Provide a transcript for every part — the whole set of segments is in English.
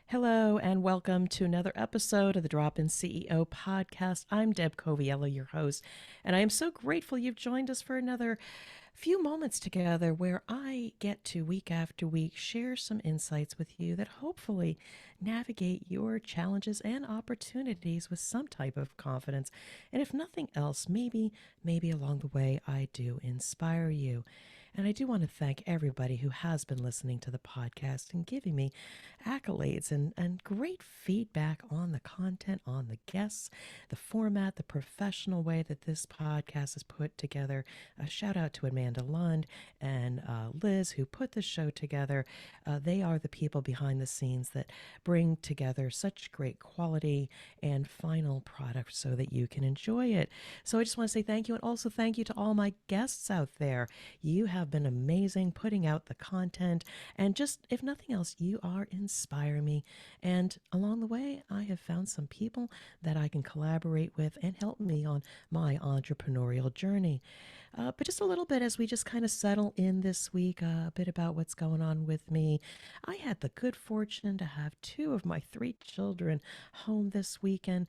Hello, and welcome to another episode of the Drop In CEO podcast. I'm Deb Coviello, your host, and I am so grateful you've joined us for another few moments together where I get to week after week share some insights with you that hopefully navigate your challenges and opportunities with some type of confidence. And if nothing else, maybe along the way I do inspire you. And I do want to thank everybody who has been listening to the podcast and giving me accolades and great feedback on the content, on the guests, the format, the professional way that this podcast is put together. A shout out to Amanda Lund and Liz, who put the show together. They are the people behind the scenes that bring together such great quality and final product so that you can enjoy it. So I just want to say thank you, and also thank you to all my guests out there. You have been amazing putting out the content, and just, if nothing else, you are inspiring me. And along the way, I have found some people that I can collaborate with and help me on my entrepreneurial journey. But just a little bit as we just kind of settle in this week, a bit about what's going on with me. I had the good fortune to have two of my three children home this weekend.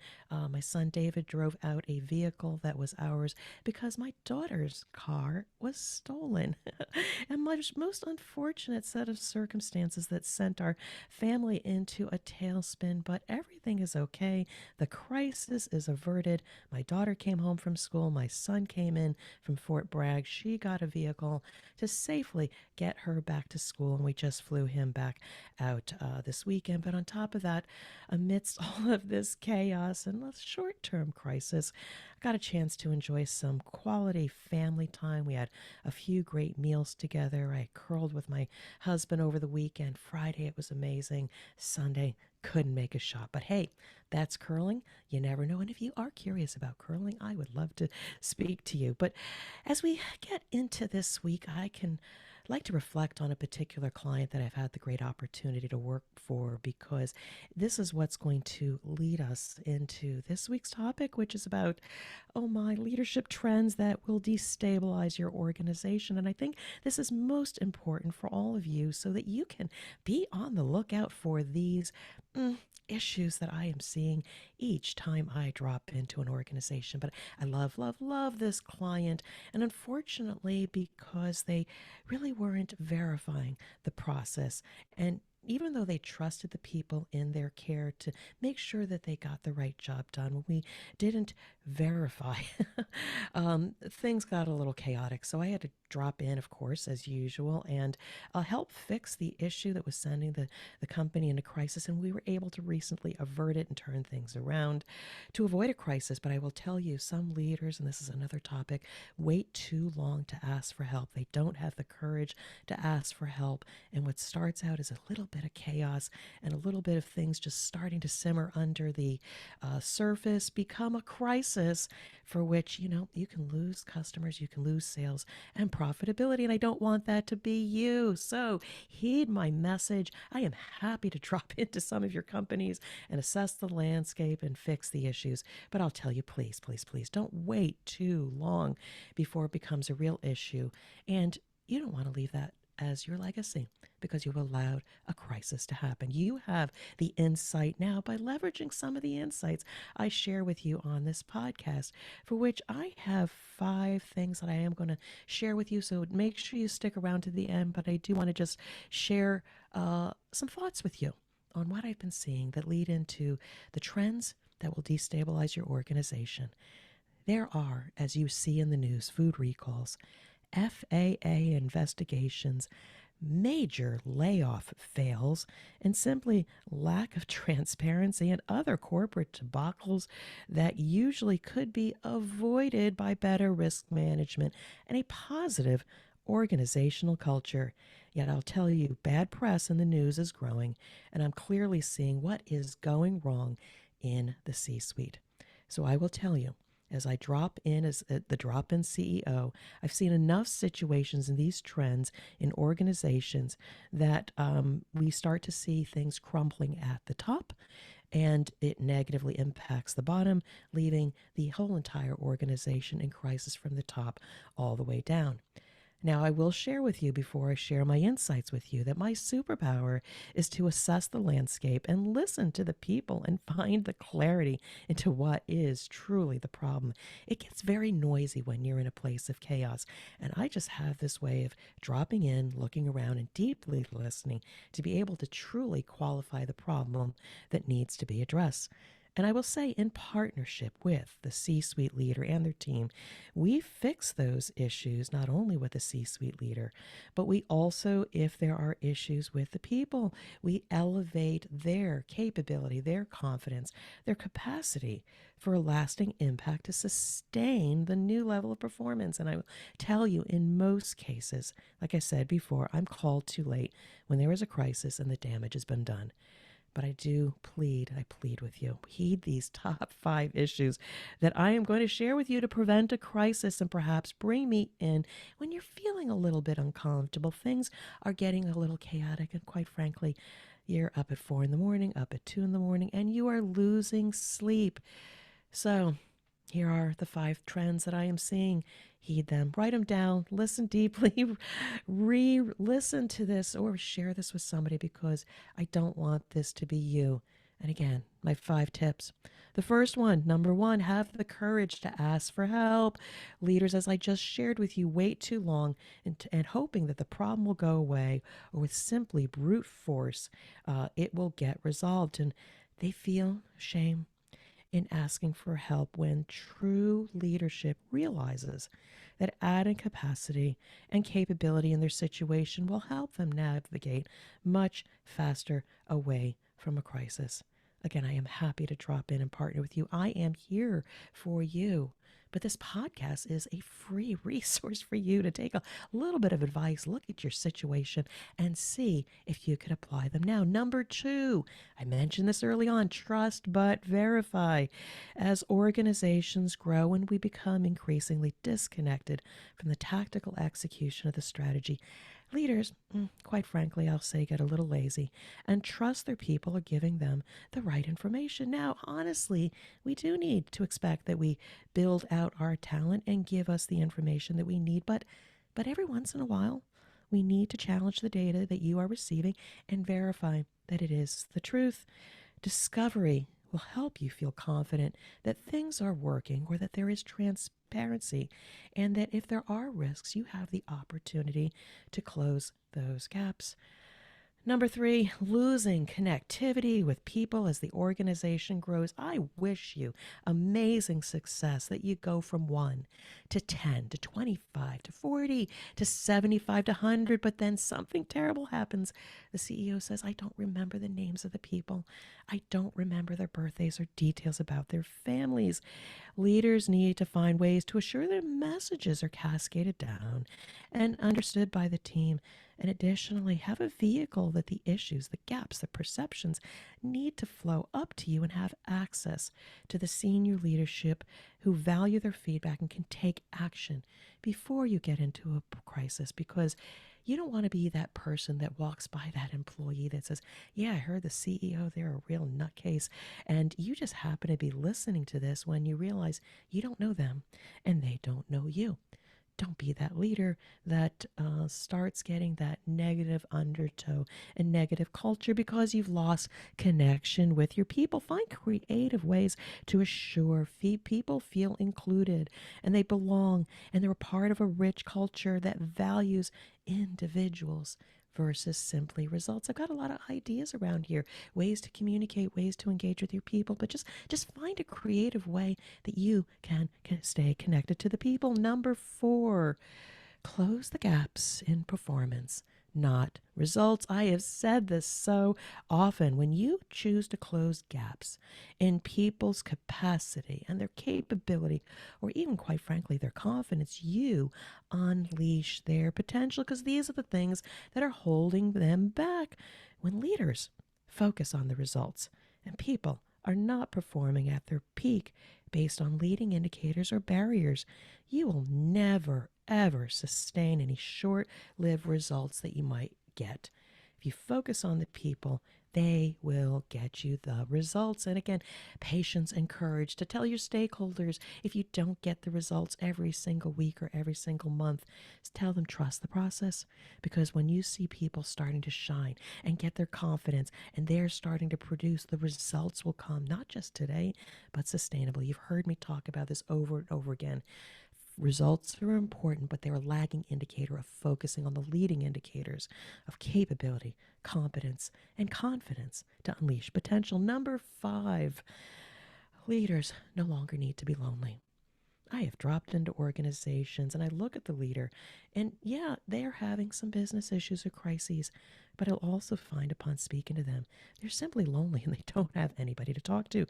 My son David drove out a vehicle that was ours because my daughter's car was stolen. And my most unfortunate set of circumstances that sent our family into a tailspin, but everything is okay. The crisis is averted. My daughter came home from school. My son came in from Fort Bragg. She got a vehicle to safely get her back to school, and we just flew him back out this weekend. But on top of that, amidst all of this chaos and a short-term crisis, I got a chance to enjoy some quality family time. We had a few great meals together. I curled with my husband over the weekend. Friday, it was amazing. Sunday, couldn't make a shot. But hey, that's curling. You never know. And if you are curious about curling, I would love to speak to you. But as we get into this week, I can like to reflect on a particular client that I've had the great opportunity to work for, because this is what's going to lead us into this week's topic, which is about, oh my, leadership trends that will destabilize your organization. And I think this is most important for all of you so that you can be on the lookout for these issues that I am seeing each time I drop into an organization. But I love this client. And unfortunately, because they really weren't verifying the process, and even though they trusted the people in their care to make sure that they got the right job done, when we didn't verify, things got a little chaotic. So I had to drop in, of course, as usual, and help fix the issue that was sending the company into crisis. And we were able to recently avert it and turn things around to avoid a crisis. But I will tell you, some leaders, and this is another topic, wait too long to ask for help. They don't have the courage to ask for help. And what starts out as a little bit of chaos and a little bit of things just starting to simmer under the surface become a crisis for which, you can lose customers, you can lose sales and profitability. And I don't want that to be you. So heed my message. I am happy to drop into some of your companies and assess the landscape and fix the issues. But I'll tell you, please, please, please don't wait too long before it becomes a real issue. And you don't want to leave that as your legacy because you've allowed a crisis to happen. You have the insight now by leveraging some of the insights I share with you on this podcast, for which I have 5 things that I am going to share with you. So make sure you stick around to the end. But I do want to just share some thoughts with you on what I've been seeing that lead into the trends that will destabilize your organization. There are, as you see in the news, food recalls, FAA investigations, major layoff fails, and simply lack of transparency and other corporate debacles that usually could be avoided by better risk management and a positive organizational culture. Yet I'll tell you, bad press in the news is growing, and I'm clearly seeing what is going wrong in the C-suite. So I will tell you, as I drop in as the drop in CEO, I've seen enough situations in these trends in organizations that we start to see things crumbling at the top, and it negatively impacts the bottom, leaving the whole entire organization in crisis from the top all the way down. Now, I will share with you before I share my insights with you that my superpower is to assess the landscape and listen to the people and find the clarity into what is truly the problem. It gets very noisy when you're in a place of chaos, and I just have this way of dropping in, looking around, and deeply listening to be able to truly qualify the problem that needs to be addressed. And I will say, in partnership with the C suite leader and their team, we fix those issues not only with the C suite leader, but we also, if there are issues with the people, we elevate their capability, their confidence, their capacity for a lasting impact to sustain the new level of performance. And I will tell you, in most cases, like I said before, I'm called too late when there is a crisis and the damage has been done. But I plead with you, heed these top 5 issues that I am going to share with you to prevent a crisis and perhaps bring me in when you're feeling a little bit uncomfortable. Things are getting a little chaotic, and quite frankly, you're up at 4 in the morning, up at 2 in the morning, and you are losing sleep. So, here are the 5 trends that I am seeing. Heed them, write them down, listen deeply, re listen to this or share this with somebody because I don't want this to be you. And again, my 5 tips. The first one, number one, have the courage to ask for help. Leaders, as I just shared with you, wait too long and hoping that the problem will go away or with simply brute force, it will get resolved. And they feel shame in asking for help when true leadership realizes that adding capacity and capability in their situation will help them navigate much faster away from a crisis. Again, I am happy to drop in and partner with you. I am here for you. But this podcast is a free resource for you to take a little bit of advice, look at your situation, and see if you could apply them now. Number 2, I mentioned this early on, trust but verify. As organizations grow and we become increasingly disconnected from the tactical execution of the strategy, leaders, quite frankly, I'll say, get a little lazy and trust their people are giving them the right information. Now, honestly, we do need to expect that we build out our talent and give us the information that we need, but every once in a while, we need to challenge the data that you are receiving and verify that it is the truth. Discovery will help you feel confident that things are working or that there is transparency and that if there are risks, you have the opportunity to close those gaps. Number 3, losing connectivity with people as the organization grows. I wish you amazing success that you go from 1 to 10 to 25 to 40 to 75 to 100, but then something terrible happens. The CEO says, I don't remember the names of the people. I don't remember their birthdays or details about their families. Leaders need to find ways to assure their messages are cascaded down and understood by the team. And additionally, have a vehicle that the issues, the gaps, the perceptions need to flow up to you and have access to the senior leadership who value their feedback and can take action before you get into a crisis, because you don't want to be that person that walks by that employee that says, yeah, I heard the CEO, they're a real nutcase. And you just happen to be listening to this when you realize you don't know them and they don't know you. Don't be that leader that starts getting that negative undertow and negative culture because you've lost connection with your people. Find creative ways to assure people feel included and they belong and they're a part of a rich culture that values individuals versus simply results. I've got a lot of ideas around here, ways to communicate, ways to engage with your people, but just find a creative way that you can stay connected to the people. Number 4, close the gaps in performance, not results. I have said this so often. When you choose to close gaps in people's capacity and their capability, or even quite frankly, their confidence, you unleash their potential because these are the things that are holding them back. When leaders focus on the results and people are not performing at their peak based on leading indicators or barriers, you will never, ever sustain any short lived results that you might get. If If you focus on the people, they will get you the results. And again, patience and courage to tell your stakeholders if you don't get the results every single week or every single month, tell them trust the process. Because when you see people starting to shine and get their confidence and they're starting to produce, the results will come not just today, but sustainably. You've heard me talk about this over and over again. Results are important, but they're a lagging indicator of focusing on the leading indicators of capability, competence, and confidence to unleash potential. Number 5, leaders no longer need to be lonely. I have dropped into organizations and I look at the leader, and yeah, they're having some business issues or crises, but I'll also find upon speaking to them, they're simply lonely and they don't have anybody to talk to.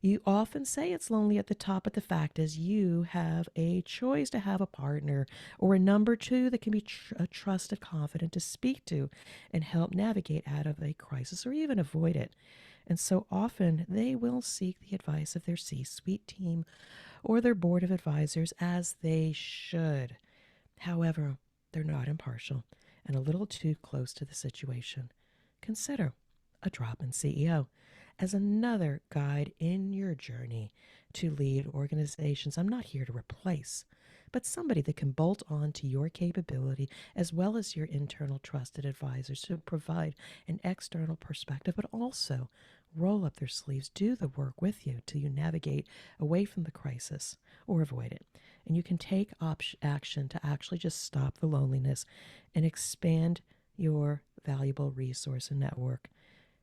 You often say it's lonely at the top, but the fact is you have a choice to have a partner or a number 2 that can be a trusted, confident to speak to and help navigate out of a crisis or even avoid it. And so often they will seek the advice of their C-suite team or their board of advisors, as they should. However, they're not impartial and a little too close to the situation. Consider a drop in CEO as another guide in your journey to lead organizations. I'm not here to replace, but somebody that can bolt on to your capability as well as your internal trusted advisors to provide an external perspective, but also roll up their sleeves, do the work with you till you navigate away from the crisis or avoid it. And you can take action to actually just stop the loneliness and expand your valuable resource and network.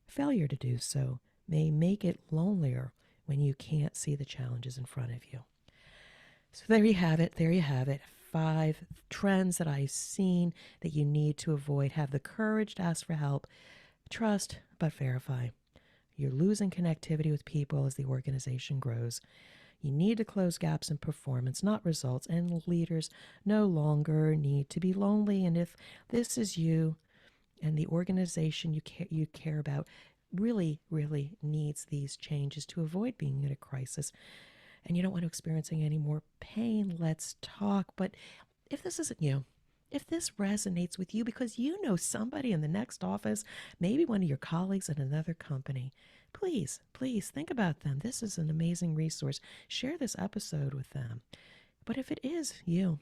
Failure to do so may make it lonelier when you can't see the challenges in front of you. So there you have it. There you have it. 5 trends that I've seen that you need to avoid. Have the courage to ask for help. Trust, but verify. You're losing connectivity with people as the organization grows. You need to close gaps in performance, not results. And leaders no longer need to be lonely. And if this is you and the organization you care about really, really needs these changes to avoid being in a crisis, and you don't want to experiencing any more pain, let's talk. But if this isn't you, if this resonates with you because you know somebody in the next office, maybe one of your colleagues at another company, please, please think about them. This is an amazing resource. Share this episode with them. But if it is you,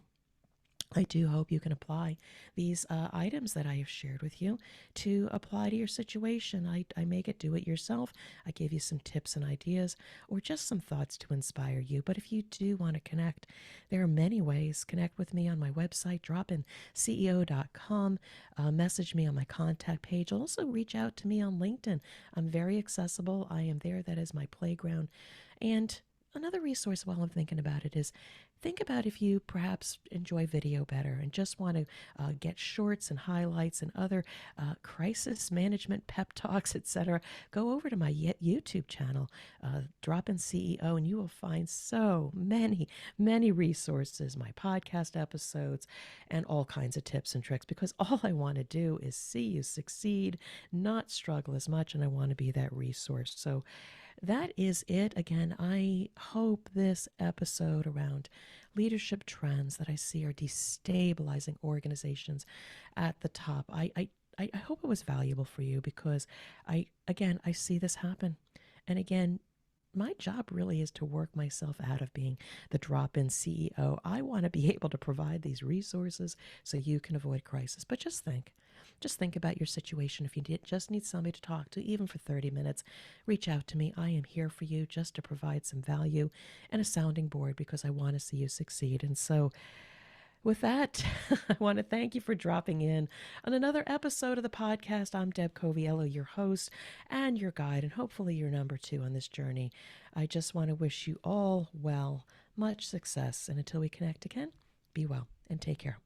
I do hope you can apply these items that I have shared with you to apply to your situation. I make it do it yourself. I give you some tips and ideas or just some thoughts to inspire you. But if you do want to connect, there are many ways. Connect with me on my website, dropinceo.com. Message me on my contact page. Also reach out to me on LinkedIn. I'm very accessible. I am there. That is my playground. And another resource while I'm thinking about it is think about if you perhaps enjoy video better and just want to get shorts and highlights and other crisis management pep talks, etc. Go over to my YouTube channel, Drop In CEO, and you will find so many, many resources, my podcast episodes, and all kinds of tips and tricks, because all I want to do is see you succeed, not struggle as much, and I want to be that resource. So that is it. Again, I hope this episode around leadership trends that I see are destabilizing organizations at the top. I hope it was valuable for you because I see this happen. And again, my job really is to work myself out of being the drop-in CEO. I want to be able to provide these resources so you can avoid crisis. But just think about your situation. If you just need somebody to talk to, even for 30 minutes, reach out to me. I am here for you just to provide some value and a sounding board because I want to see you succeed. And so with that, I want to thank you for dropping in on another episode of the podcast. I'm Deb Coviello, your host and your guide, and hopefully your number 2 on this journey. I just want to wish you all well, much success, and until we connect again, be well and take care.